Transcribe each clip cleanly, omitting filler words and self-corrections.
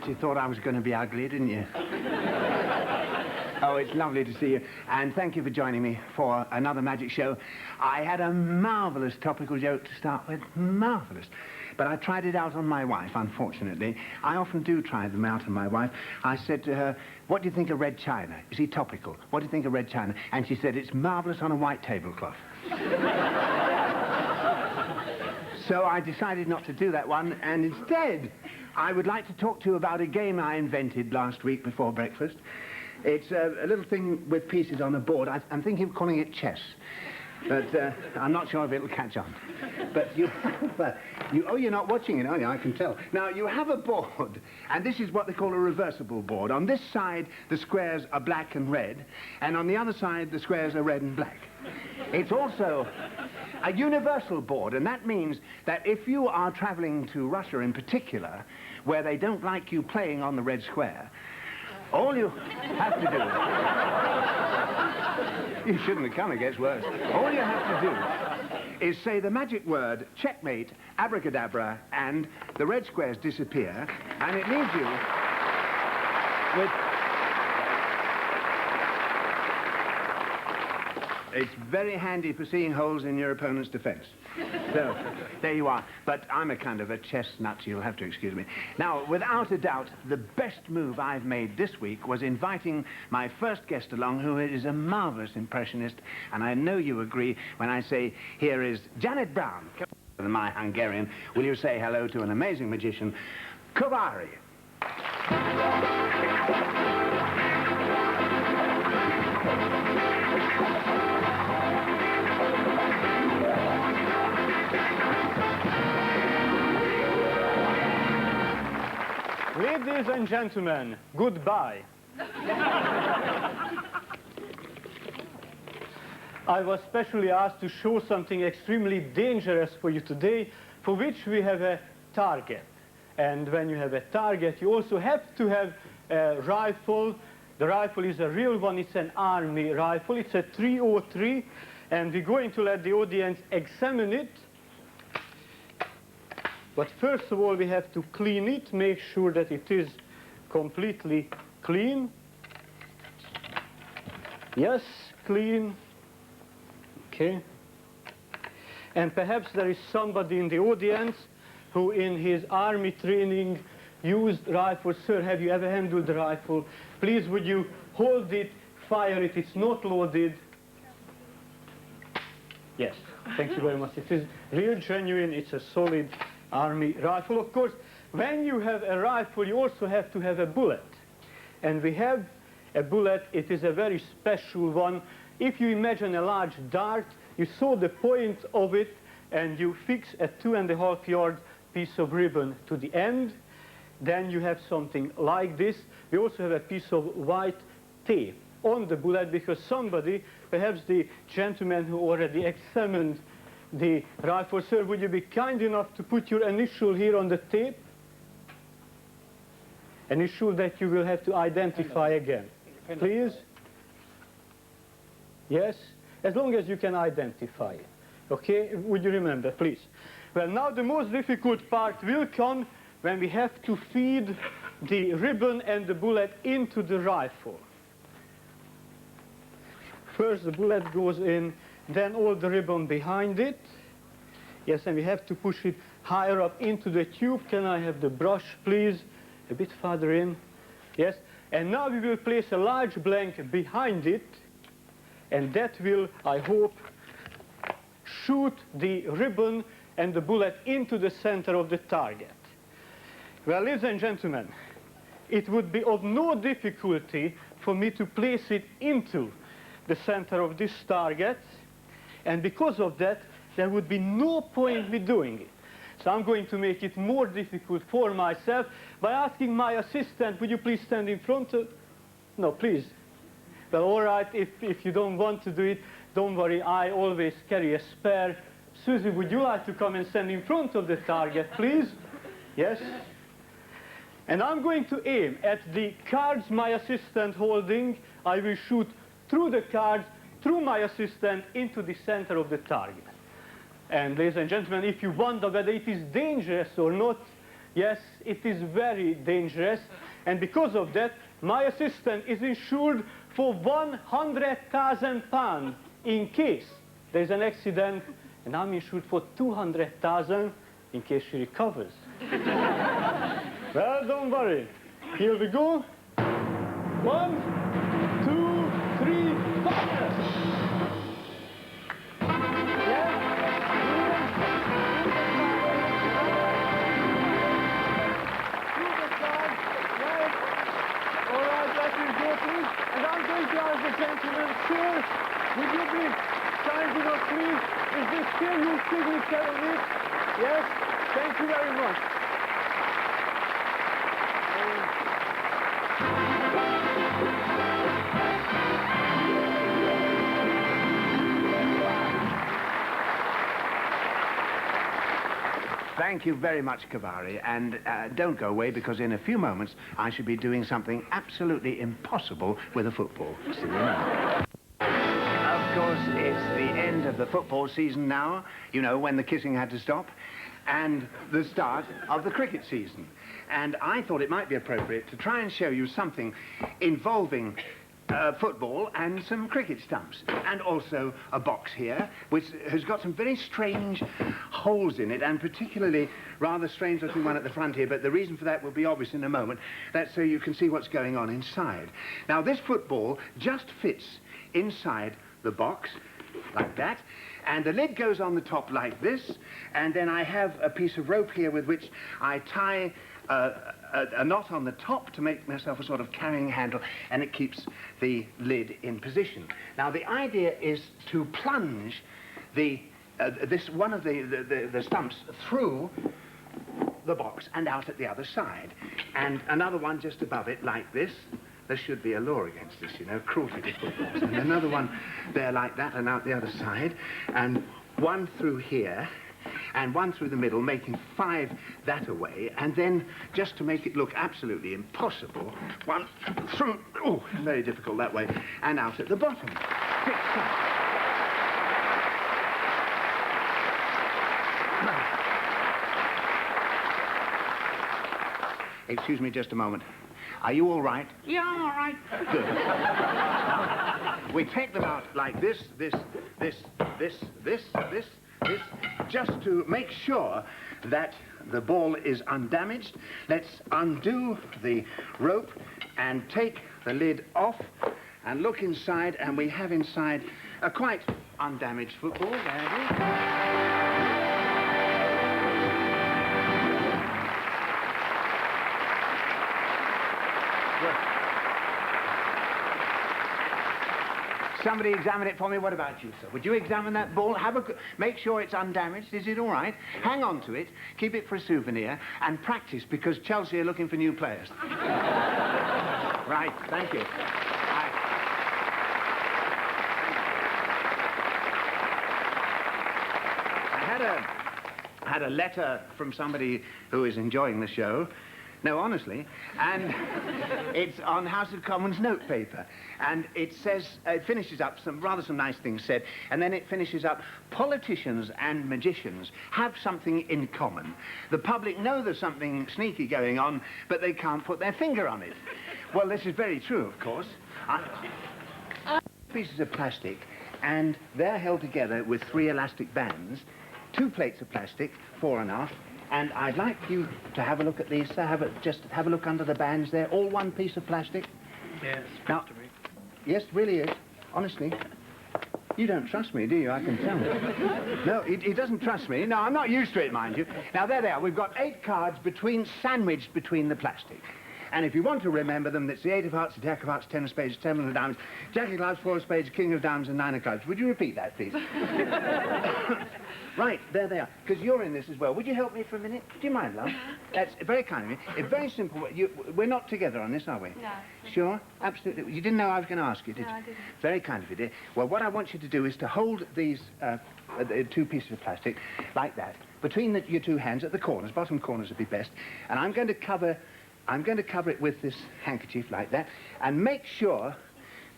thought you thought I was going to be ugly, didn't you? Oh, it's lovely to see you. And thank you for joining me for another magic show. I had a marvellous topical joke to start with. Marvellous. But I tried it out on my wife, unfortunately. I often do try them out on my wife. I said to her, what do you think of red china? Is he topical? What do you think of red china? And she said, it's marvellous on a white tablecloth. So I decided not to do that one, and instead, I would like to talk to you about a game I invented last week before breakfast. It's a little thing with pieces on a board. I'm thinking of calling it chess, but I'm not sure if it'll catch on. But oh, you're not watching it, are you? I can tell. Now, you have a board, and this is what they call a reversible board. On this side, the squares are black and red, and on the other side, the squares are red and black. It's also a universal board, and that means that if you are traveling to Russia in particular, where they don't like you playing on the red square, all you have to do... You shouldn't have come, it gets worse. All you have to do is say the magic word, checkmate, abracadabra, and the red squares disappear, and it leaves you with... It's very handy for seeing holes in your opponent's defense. So, there you are. But I'm a kind of a chess nut, you'll have to excuse me. Now, without a doubt, the best move I've made this week was inviting my first guest along, who is a marvellous impressionist, and I know you agree when I say, here is Janet Brown. My Hungarian, will you say hello to an amazing magician, Kovari? Ladies and gentlemen, goodbye. I was specially asked to show something extremely dangerous for you today, for which we have a target. And when you have a target, you also have to have a rifle. The rifle is a real one, it's an army rifle. It's a 303, and we're going to let the audience examine it. But first of all, we have to clean it, make sure that it is completely clean. Yes, clean. Okay. And perhaps there is somebody in the audience who in his army training used rifles. Sir, have you ever handled the rifle? Please, would you hold it, fire it, it's not loaded. Yes, thank you very much. It is real genuine, it's a solid army rifle. Of course, when you have a rifle, you also have to have a bullet. And we have a bullet. It is a very special one. If you imagine a large dart, you saw the point of it, and you fix a 2.5-yard piece of ribbon to the end. Then you have something like this. We also have a piece of white tape on the bullet, because somebody, perhaps the gentleman who already examined the rifle, sir, would you be kind enough to put your initial here on the tape? Initial that you will have to identify again. Please? Yes? As long as you can identify it. Okay? Would you remember, please? Well, now the most difficult part will come when we have to feed the ribbon and the bullet into the rifle. First the bullet goes in, then all the ribbon behind it. Yes, and we have to push it higher up into the tube. Can I have the brush, please? A bit farther in. Yes, and now we will place a large blank behind it, and that will, I hope, shoot the ribbon and the bullet into the center of the target. Well, ladies and gentlemen, it would be of no difficulty for me to place it into the center of this target, and because of that, there would be no point me doing it. So I'm going to make it more difficult for myself by asking my assistant, would you please stand in front of... No, please. Well, all right, if you don't want to do it, don't worry, I always carry a spare. Susie, would you like to come and stand in front of the target, please? Yes? And I'm going to aim at the cards my assistant holding. I will shoot through the cards, through my assistant, into the center of the target. And ladies and gentlemen, if you wonder whether it is dangerous or not, Yes, it is very dangerous, and because of that, my assistant is insured for £100,000 in case there's an accident, and I'm insured for £200,000 in case she recovers. Well, don't worry. Here we go. 1, 2, 3, fire! And I'm going to ask the gentleman, sir, would you be kind enough, please? Is this still your signature on it? Yes? Thank you very much. Thank you very much, Kovari, and don't go away, because in a few moments I shall be doing something absolutely impossible with a football. See you now. Of course, it's the end of the football season now, you know, when the kissing had to stop, and the start of the cricket season. And I thought it might be appropriate to try and show you something involving football and some cricket stumps, and also a box here which has got some very strange holes in it, and particularly rather strange looking one at the front here, but the reason for that will be obvious in a moment. That's so you can see what's going on inside. Now, this football just fits inside the box like that, and the lid goes on the top like this, and then I have a piece of rope here with which I tie a knot on the top to make myself a sort of carrying handle, and it keeps the lid in position. Now, the idea is to plunge one of the stumps through the box and out at the other side, and another one just above it like this. There should be a law against this, you know, cruelty to footballs. And another one there like that, and out the other side, and one through here, and one through the middle, making 5 that away, and then, just to make it look absolutely impossible, one through, oh, very difficult that way, and out at the bottom. Excuse me just a moment. Are you all right? Yeah, I'm all right. Good. We take them out like this, just to make sure that the ball is undamaged. Let's undo the rope and take the lid off and look inside, and we have inside a quite undamaged football. There it is. Somebody examine it for me. What about you, sir? Would you examine that ball? Make sure it's undamaged. Is it all right? Hang on to it, keep it for a souvenir, and practice, because Chelsea are looking for new players. Right, thank you. I had a letter from somebody who is enjoying the show. No, honestly, and it's on House of Commons notepaper, and it says, it finishes up, some nice things said, and then it finishes up, politicians and magicians have something in common. The public know there's something sneaky going on, but they can't put their finger on it. Well, this is very true, of course. Pieces of plastic, and they're held together with 3 elastic bands, 2 plates of plastic, 4 and aft. And I'd like you to have a look at these, sir. Just have a look under the bands there. All one piece of plastic. Yes, now, yes, really is. Honestly. You don't trust me, do you? I can tell. No, he doesn't trust me. No, I'm not used to it, mind you. Now, there they are. We've got 8 cards sandwiched between the plastic. And if you want to remember them, it's the 8 of hearts, the Jack of hearts, 10 of spades, 7 of diamonds, Jack of clubs, 4 of spades, King of diamonds, and 9 of clubs. Would you repeat that, please? Right, there they are. Because you're in this as well. Would you help me for a minute? Do you mind, love? That's very kind of you. It's very simple. We're not together on this, are we? No. Sure? Absolutely. You didn't know I was going to ask you, did you? No, I didn't. Very kind of you, dear. Well, what I want you to do is to hold these 2 pieces of plastic like that between your 2 hands at the corners. Bottom corners would be best. And I'm going to cover it with this handkerchief like that, and make sure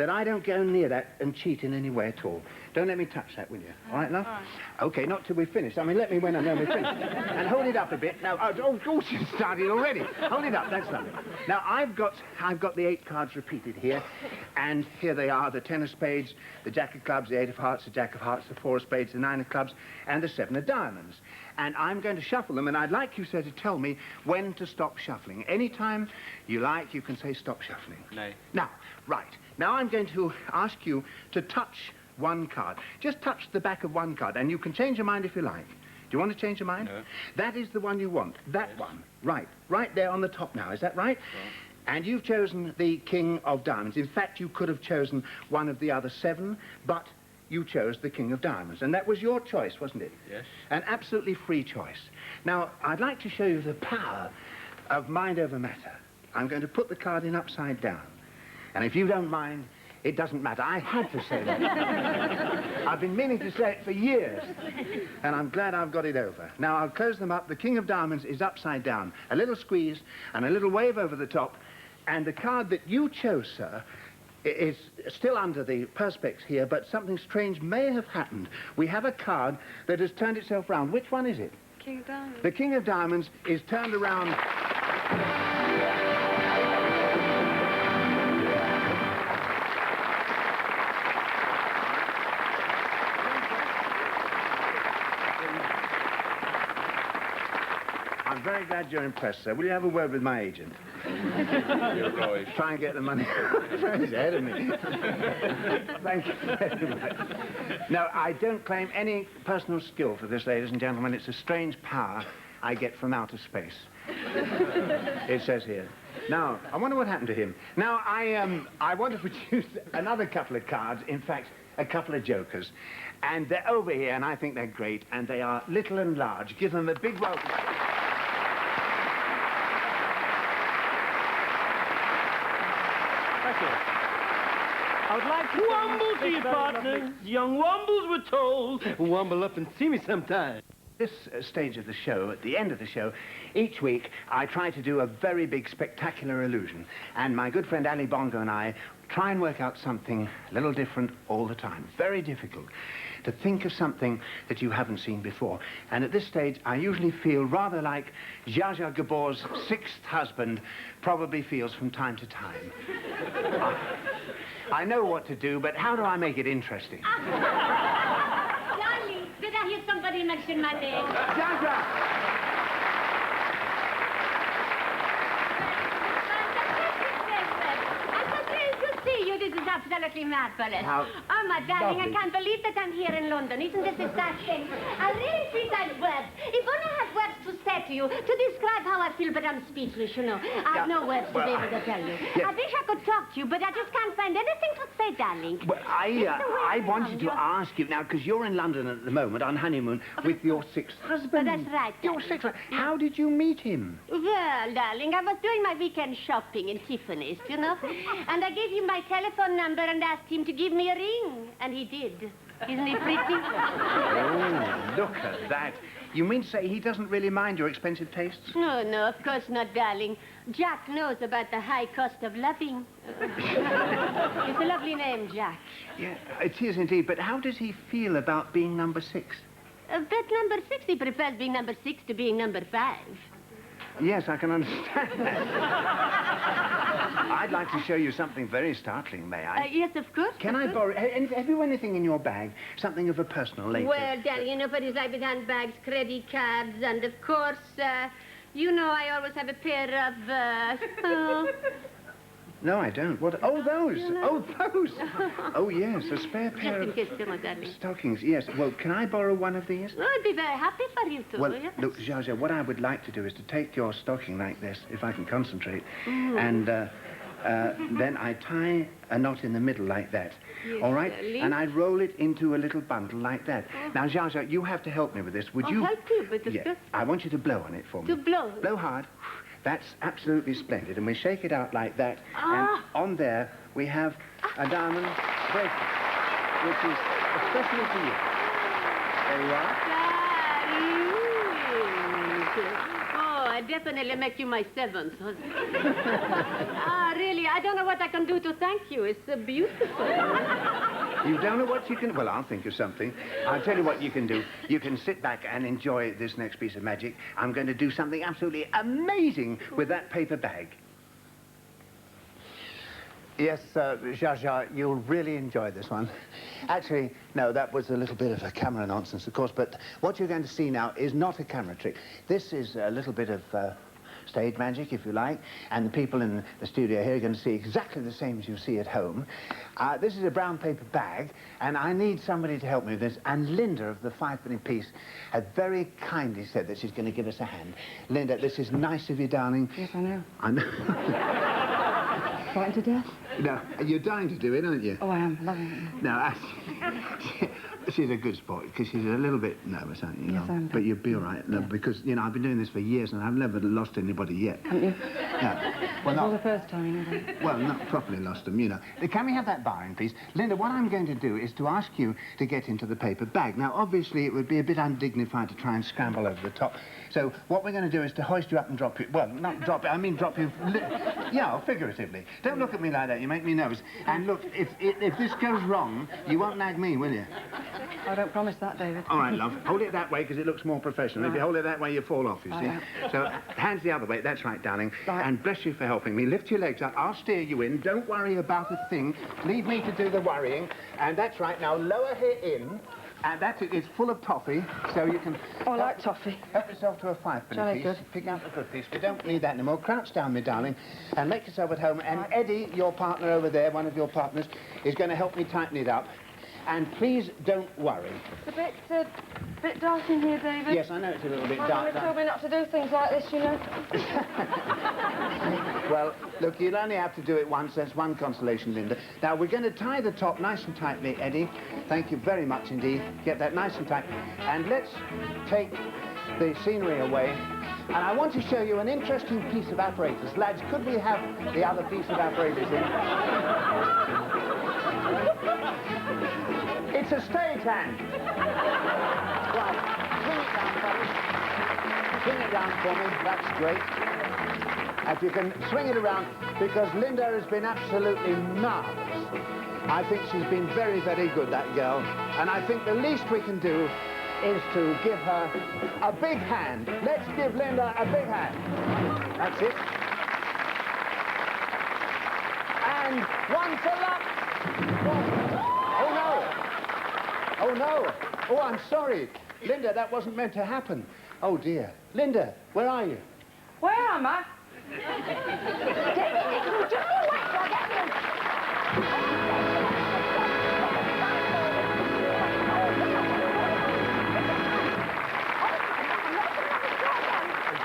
that I don't go near that and cheat in any way at all. Don't let me touch that, will you? All right, love? All right. Okay, not till we've finished. I mean, let me when I know we've finished. And hold it up a bit. Now, oh, she's started already. Hold it up, that's lovely. Now, I've got the 8 cards repeated here, and here they are, the 10 of spades, the jack of clubs, the 8 of hearts, the jack of hearts, the 4 of spades, the 9 of clubs, and the 7 of diamonds. And I'm going to shuffle them, and I'd like you, sir, to tell me when to stop shuffling. Anytime you like, you can say stop shuffling. No. Now, right. Now I'm going to ask you to touch one card. Just touch the back of one card, and you can change your mind if you like. Do you want to change your mind? No. That is the one you want. That one. Right. Right there on the top now. Is that right? Yeah. And you've chosen the King of Diamonds. In fact, you could have chosen one of the other 7, but you chose the King of Diamonds. And that was your choice, wasn't it? Yes. An absolutely free choice. Now, I'd like to show you the power of mind over matter. I'm going to put the card in upside down. And if you don't mind, it doesn't matter. I had to say that. I've been meaning to say it for years. And I'm glad I've got it over. Now, I'll close them up. The King of Diamonds is upside down. A little squeeze and a little wave over the top. And the card that you chose, sir, is still under the perspex here, but something strange may have happened. We have a card that has turned itself round. Which one is it? King of Diamonds. The King of Diamonds is turned around. I'm very glad you're impressed, sir. Will you have a word with my agent? You're right. Try and get the money. He's ahead of me. Thank you very much. No, I don't claim any personal skill for this, ladies and gentlemen. It's a strange power I get from outer space. It says here. Now, I wonder what happened to him. Now, I want to produce another couple of cards. In fact, a couple of jokers. And they're over here, and I think they're great. And they are little and large. Give them a big welcome. I would like to... Wumble to you, partner. Young Wumbles were told. Wumble up and see me sometime. This stage of the show, at the end of the show, each week I try to do a very big, spectacular illusion. And my good friend Ali Bongo and I try and work out something a little different all the time. Very difficult to think of something that you haven't seen before. And at this stage, I usually feel rather like Zsa Zsa Gabor's 6th husband probably feels from time to time. I know what to do, but how do I make it interesting? Darling, did I hear somebody mention my name? Zsa Zsa! This is absolutely marvelous. How oh, my darling, lovely. I can't believe that I'm here in London. Isn't this exciting? I really think I have words. If only I had words to say to you, to describe how I feel, but I'm speechless, you know. I have no words to be able to tell you. Yes. I wish I could talk to you, but I just can't find anything to say, darling. Well, I wanted to ask you now, because you're in London at the moment on honeymoon with your 6th husband. That's right. Your 6th. How did you meet him? Well, darling, I was doing my weekend shopping in Tiffany's, you know, and I gave him my telephone number and asked him to give me a ring, and he did. Isn't he pretty? Oh, look at that. You mean to say he doesn't really mind your expensive tastes? No, no, of course not, darling. Jack knows about the high cost of loving. It's a lovely name, Jack. Yeah, it is indeed. But how does he feel about being number 6? But number 6, he prefers being number 6 to being number 5. Yes, I can understand that. I'd like to show you something very startling, may I? Yes, of course. Can I borrow... Have you anything in your bag? Something of a personal nature? Well, darling, you know what it's like with handbags, credit cards, and of course, you know I always have a pair of, No, I don't. What? Oh, those. Oh, those. Oh, yes, a spare pair just in case, come on, darling. of stockings. Yes. Well, can I borrow one of these? Oh, I'd be very happy for you to. Well, yes. look, Zsa Zsa, what I would like to do is to take your stocking like this, if I can concentrate, and then I tie a knot in the middle like that. Yes, all right? darling. And I roll it into a little bundle like that. Now, Zsa Zsa, you have to help me with this. Would you... I'll help you, but of Yeah. course. I want you to blow on it for me. To blow? Blow hard. That's absolutely splendid. And we shake it out like that. Ah. And on there, we have a diamond bracelet, which is especially for you. There you are. Darling. Oh, definitely make you my seventh husband. Really, I don't know what I can do to thank you. It's so beautiful. You don't know what you can... Well, I'll think of something. I'll tell you what you can do. You can sit back and enjoy this next piece of magic. I'm going to do something absolutely amazing with that paper bag. Yes, Zsa Zsa, you'll really enjoy this one. Actually, no, that was a little bit of a camera nonsense, of course, but what you're going to see now is not a camera trick. This is a little bit of stage magic, if you like, and the people in the studio here are going to see exactly the same as you see at home. This is a brown paper bag, and I need somebody to help me with this, and Lynda of the 5-penny piece had very kindly said that she's going to give us a hand. Lynda, this is nice of you, darling. Yes, I know. I know. Frightened to death? No, you're dying to do it, aren't you? Oh, I am. Loving it. No, she's a good sport, because she's a little bit nervous, aren't you? Yes, I am. But you'll be all right, no, because, you know, I've been doing this for years, and I've never lost anybody yet. Haven't you? No. Well, Not the not, first time, you know. well, not properly lost them, you know. Can we have that barring, please? Lynda, what I'm going to do is to ask you to get into the paper bag. Now, obviously, it would be a bit undignified to try and scramble over the top. So what we're going to do is to hoist you up and drop you... Well, not drop you, I mean drop you... Yeah, figuratively. Don't look at me like that, you make me nervous. And look, if this goes wrong, you won't nag me, will you? I don't promise that, David. All right, love. Hold it that way, because it looks more professional. If you hold it that way, you fall off, you see. Right. So, hands the other way. That's right, darling. Right. And bless you for helping me. Lift your legs up. I'll steer you in. Don't worry about a thing. Leave me to do the worrying. And that's right. Now, lower here in. And that's it. It's full of toffee, so you can... Oh, I like toffee. Help yourself to a 5-penny Jolly piece. good. Pick out the good piece. We don't need that anymore. Crouch down, me darling, and make yourself at home. And Eddie, your partner over there, one of your partners, is going to help me tighten it up. And please don't worry. It's a bit dark in here, David. Yes, I know it's a little bit My dark. mummy told me not to do things like this, you know. Well, look, you'll only have to do it once. That's one consolation, Lynda. Now, we're going to tie the top nice and tightly, Eddie. Thank you very much indeed. Get that nice and tight. And let's take the scenery away. And I want to show you an interesting piece of apparatus. Lads, could we have the other piece of apparatus in? It's a stage hand. Right, swing it down, fellas. Swing it down for me. That's great. If you can swing it around, because Lynda has been absolutely marvellous. I think she's been very, very good, that girl. And I think the least we can do is to give her a big hand. Let's give Lynda a big hand. That's it. And one for luck. Oh, no. Oh, no. Oh, I'm sorry. Lynda, that wasn't meant to happen. Oh, dear. Lynda, where are you? Where am I? David Nixon, just go away till I get you.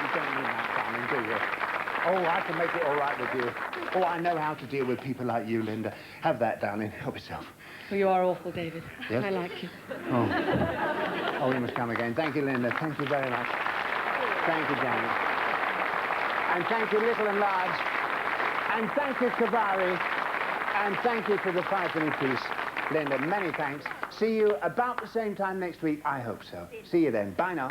You don't mean that, darling, do you? Oh, I can make it all right with you. Oh, I know how to deal with people like you, Lynda. Have that, darling. Help yourself. Well, you are awful, David. Yes? I like you. Oh. Oh, you must come again. Thank you, Lynda. Thank you very much. Thank you, darling. And thank you, little and large. And thank you, Kovari. And thank you for the 5-penny piece. Lynda, many thanks. See you about the same time next week. I hope so. See you then. Bye now.